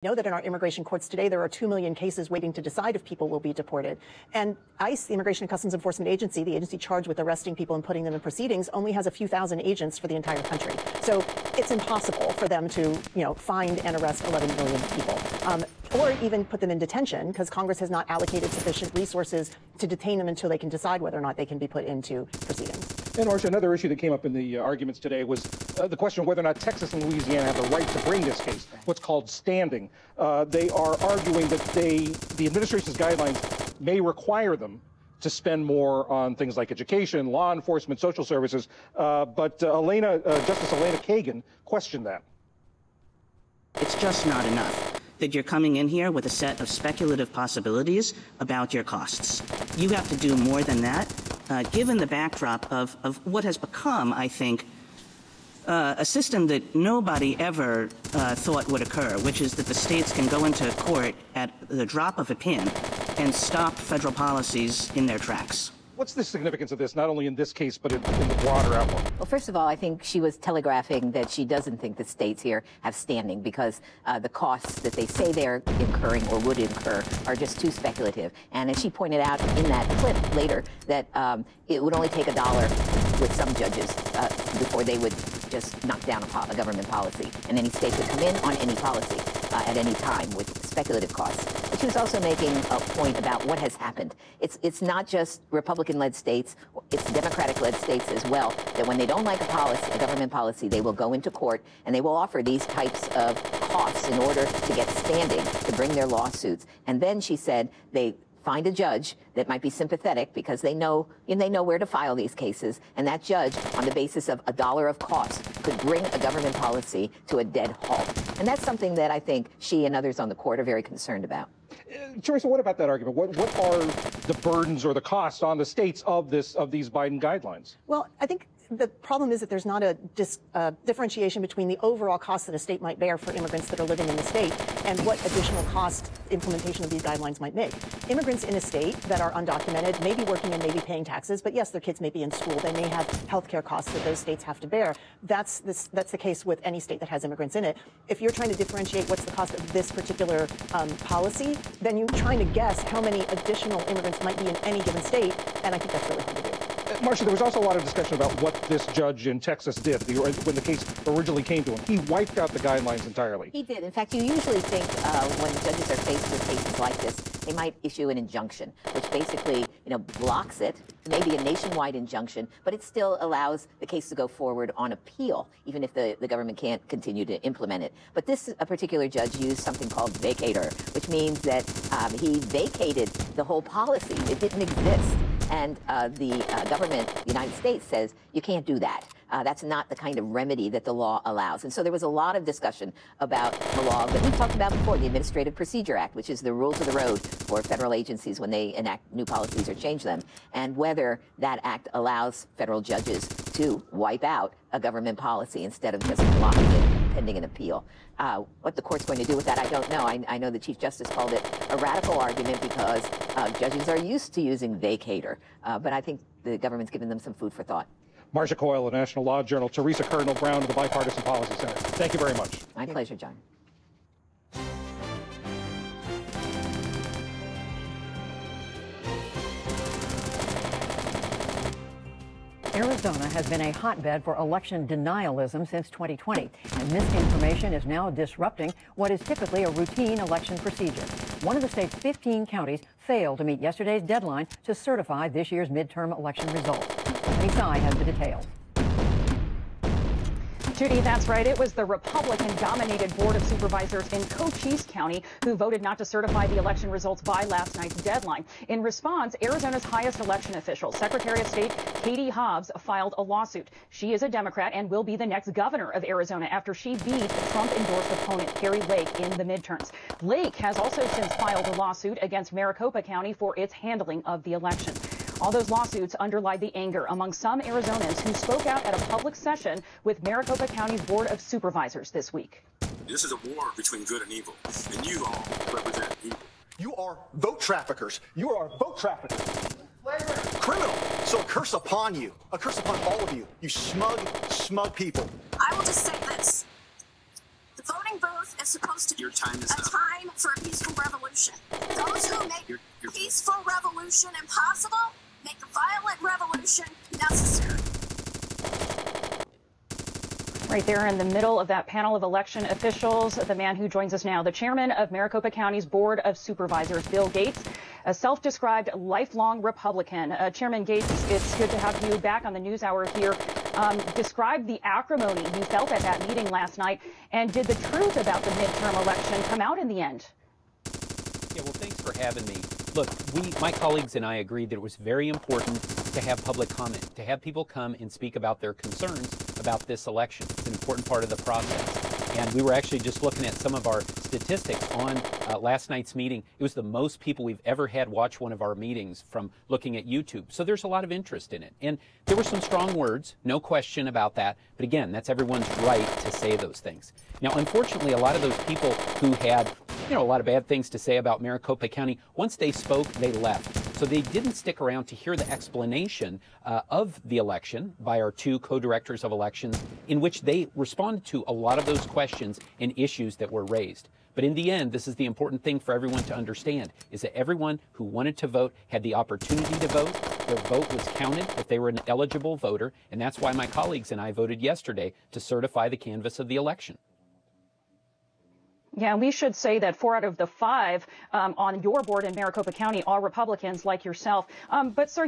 Know that in our immigration courts today, there are 2 million cases waiting to decide if people will be deported. And ICE, the Immigration and Customs Enforcement Agency, the agency charged with arresting people and putting them in proceedings, only has a few thousand agents for the entire country. So it's impossible for them to, find and arrest 11 million people. Or even put them in detention, because Congress has not allocated sufficient resources to detain them until they can decide whether or not they can be put into proceedings. And Marcia, another issue that came up in the arguments today was the question of whether or not Texas and Louisiana have the right to bring this case, what's called standing. They are arguing that the administration's guidelines may require them to spend more on things like education, law enforcement, social services. But Justice Elena Kagan questioned that. It's just not enough that you're coming in here with a set of speculative possibilities about your costs. You have to do more than that, given the backdrop of what has become, I think, a system that nobody ever thought would occur, which is that the states can go into court at the drop of a pin and stop federal policies in their tracks. What's the significance of this, not only in this case, but in the broader outlook? Well, first of all, I think she was telegraphing that she doesn't think the states here have standing because the costs that they say they're incurring or would incur are just too speculative. And as she pointed out in that clip later, that it would only take $1 with some judges before they would just knock down a government policy. And any state could come in on any policy at any time with speculative costs. But she was also making a point about what has happened. It's not just Republican-led states, it's Democratic-led states as well, that when they don't like a government policy, they will go into court and they will offer these types of costs in order to get standing to bring their lawsuits. And then she said they find a judge that might be sympathetic because they know where to file these cases, and that judge, on the basis of $1 of cost, could bring a government policy to a dead halt. And that's something that I think she and others on the court are very concerned about. Teresa, what about that argument? What are the burdens or the costs on the states of these Biden guidelines? Well, I think the problem is that there's not a differentiation between the overall costs that a state might bear for immigrants that are living in the state and what additional cost implementation of these guidelines might make. Immigrants in a state that are undocumented may be working and may be paying taxes, but yes, their kids may be in school. They may have health care costs that those states have to bear. That's the case with any state that has immigrants in it. If you're trying to differentiate what's the cost of this particular policy, then you're trying to guess how many additional immigrants might be in any given state, and I think that's really hard to do. Marcia, there was also a lot of discussion about what this judge in Texas did when the case originally came to him. He wiped out the guidelines entirely. He did. In fact, you usually think when judges are faced with cases like this, they might issue an injunction, which basically, blocks it, maybe a nationwide injunction, but it still allows the case to go forward on appeal, even if the government can't continue to implement it. But this particular judge used something called vacator, which means that he vacated the whole policy. It didn't exist. And the government, the United States, says you can't do that. That's not the kind of remedy that the law allows. And so there was a lot of discussion about the law that we've talked about before, the Administrative Procedure Act, which is the rules of the road for federal agencies when they enact new policies or change them, and whether that act allows federal judges to wipe out a government policy instead of just blocking it pending an appeal. What the court's going to do with that, I don't know. I know the Chief Justice called it a radical argument because judges are used to using vacator. But I think the government's given them some food for thought. Marcia Coyle, the National Law Journal. Teresa Cardinal-Brown of the Bipartisan Policy Center. Thank you very much. My pleasure, John. Arizona has been a hotbed for election denialism since 2020, and misinformation is now disrupting what is typically a routine election procedure. One of the state's 15 counties failed to meet yesterday's deadline to certify this year's midterm election results. Stephanie Tsai has the details. Judy, that's right. It was the Republican-dominated Board of Supervisors in Cochise County who voted not to certify the election results by last night's deadline. In response, Arizona's highest election official, Secretary of State Katie Hobbs, filed a lawsuit. She is a Democrat and will be the next governor of Arizona after she beat Trump-endorsed opponent Kari Lake in the midterms. Lake has also since filed a lawsuit against Maricopa County for its handling of the election. All those lawsuits underlie the anger among some Arizonans who spoke out at a public session with Maricopa County's Board of Supervisors this week. This is a war between good and evil, and you all represent evil. You are vote traffickers. You are vote traffickers. Criminal. So a curse upon you. A curse upon all of you. You smug people. I will just say this. The voting booth is supposed to Your time is a up. time for a peaceful revolution. Those who make peaceful revolution impossible make a violent revolution necessary. Right there in the middle of that panel of election officials, the man who joins us now, the chairman of Maricopa County's Board of Supervisors, Bill Gates, a self-described lifelong Republican. Chairman Gates, it's good to have you back on the NewsHour here. Describe the acrimony you felt at that meeting last night, and did the truth about the midterm election come out in the end? Yeah, well, thanks for having me. Look, my colleagues and I agreed that it was very important to have public comment, to have people come and speak about their concerns about this election. It's an important part of the process. And we were actually just looking at some of our statistics on last night's meeting. It was the most people we've ever had watch one of our meetings from looking at YouTube. So there's a lot of interest in it. And there were some strong words, no question about that. But again, that's everyone's right to say those things. Now, unfortunately, a lot of those people who had a lot of bad things to say about Maricopa County, once they spoke, they left. So they didn't stick around to hear the explanation of the election by our two co-directors of elections, in which they responded to a lot of those questions and issues that were raised. But in the end, this is the important thing for everyone to understand, is that everyone who wanted to vote had the opportunity to vote. Their vote was counted if they were an eligible voter, and that's why my colleagues and I voted yesterday to certify the canvass of the election. Yeah, and we should say that 4 out of the 5 on your board in Maricopa County are Republicans like yourself. But, sir,